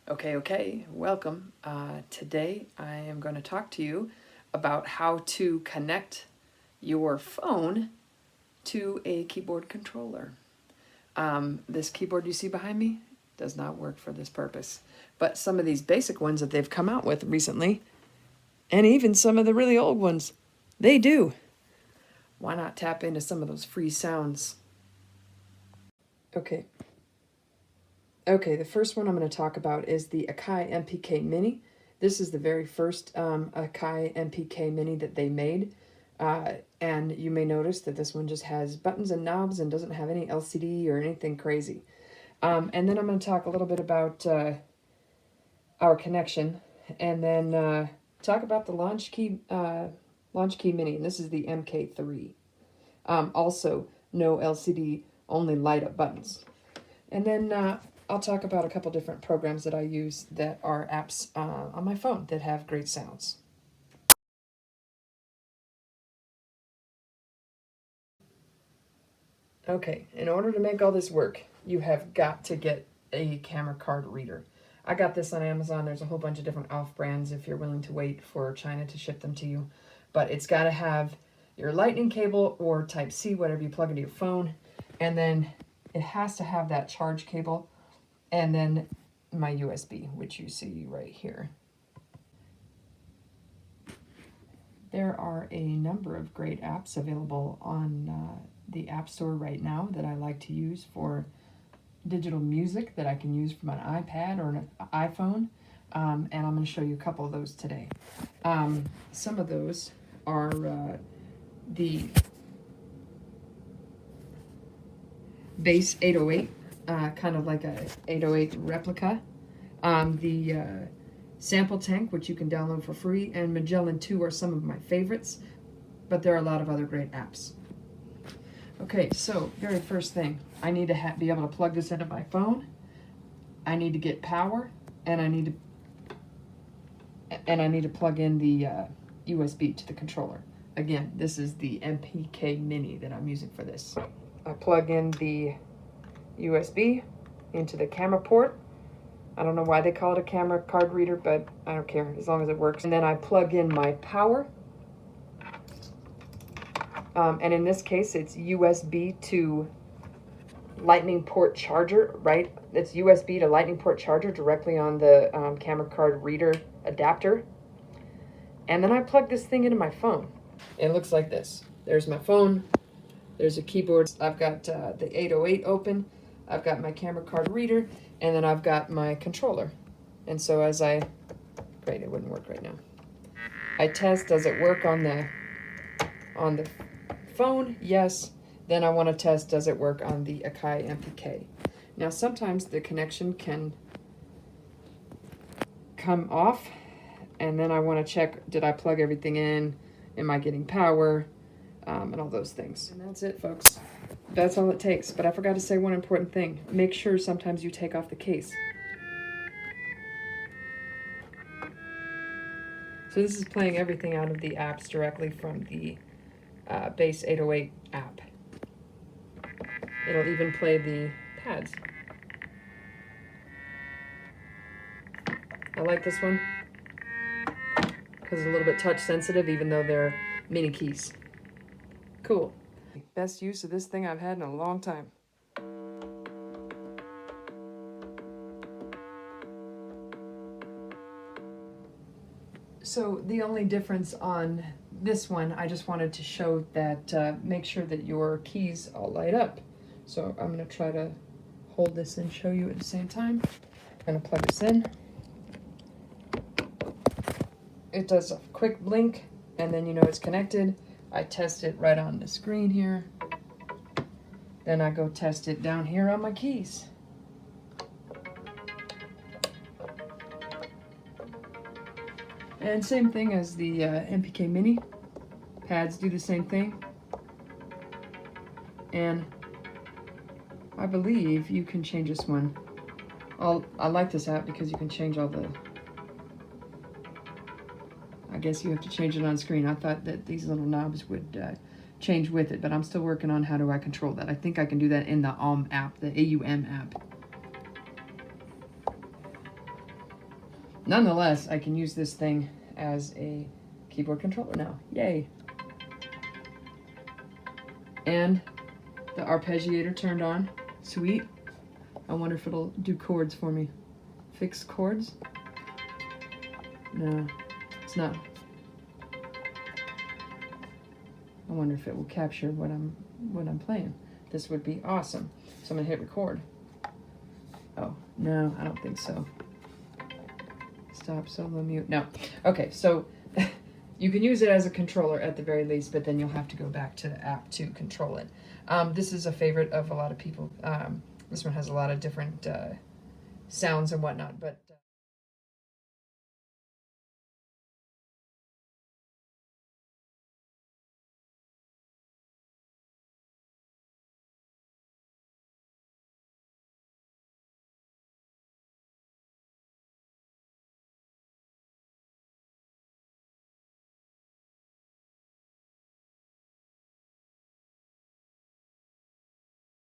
Okay, welcome. Today I am going to talk to you about how to connect your phone to a keyboard controller. This keyboard you see behind me does not work for this purpose, but some of these basic ones that they've come out with recently, and even some of the really old ones, they do. Why not tap into some of those free sounds? Okay, the first one I'm going to talk about is the Akai MPK Mini. This is the very first Akai MPK Mini that they made. And you may notice that this one just has buttons and knobs and doesn't have any LCD or anything crazy. And then I'm going to talk a little bit about our connection, and then talk about the Launchkey Mini. And this is the MK3. Also, no LCD, only light up buttons. And then I'll talk about a couple different programs that I use that are apps on my phone that have great sounds. Okay, in order to make all this work, you have got to get a camera card reader. I got this on Amazon. There's a whole bunch of different off-brands if you're willing to wait for China to ship them to you. But it's got to have your lightning cable or Type-C, whatever you plug into your phone. And then it has to have that charge cable. And then my USB, which you see right here. There are a number of great apps available on the App Store right now that I like to use for digital music that I can use from an iPad or an iPhone. And I'm going to show you a couple of those today. Some of those are the Bass 808, kind of like a 808 replica. The SampleTank, which you can download for free, and Magellan 2 are some of my favorites, but there are a lot of other great apps. Okay, so very first thing, I need to be able to plug this into my phone. I need to get power, and I need to plug in the USB to the controller. Again, this is the MPK Mini that I'm using for this. I plug in the USB into the camera port. I don't know why they call it a camera card reader, but I don't care as long as it works. And then I plug in my power. And in this case, it's USB to lightning port charger, right? It's USB to lightning port charger directly on the camera card reader adapter. And then I plug this thing into my phone. It looks like this. There's my phone. There's a keyboard. I've got the 808 open. I've got my camera card reader, and then I've got my controller. And so as it wouldn't work right now. I test, does it work on the phone? Yes. Then I want to test, does it work on the Akai MPK? Now sometimes the connection can come off, and then I want to check, did I plug everything in? Am I getting power? And all those things. And that's it, folks. That's all it takes. But I forgot to say one important thing. Make sure sometimes you take off the case. So this is playing everything out of the apps directly from the Bass 808 app. It'll even play the pads. I like this one because it's a little bit touch sensitive, even though they're mini keys. Cool. Best use of this thing I've had in a long time. So the only difference on this one, I just wanted to show that make sure that your keys all light up. So I'm going to try to hold this and show you at the same time. I'm going to plug this in. It does a quick blink, and then you know it's connected. I test it right on the screen here. Then I go test it down here on my keys. And same thing as the MPK Mini. Pads do the same thing. And I believe you can change this one. I like this app because you can change all the... I guess you have to change it on screen. I thought that these little knobs would change with it, but I'm still working on how do I control that. I think I can do that in the app, the AUM app. nonetheless, I can use this thing as a keyboard controller now. Yay. And the arpeggiator turned on. Sweet. I wonder if it'll do chords for me. Fix chords? No, it's not. I wonder if it will capture what I'm playing. This would be awesome. So I'm gonna hit record. Oh, no, I don't think so. Stop, solo, mute. No. Okay, so you can use it as a controller at the very least, but then you'll have to go back to the app to control it. This is a favorite of a lot of people. This one has a lot of different sounds and whatnot, but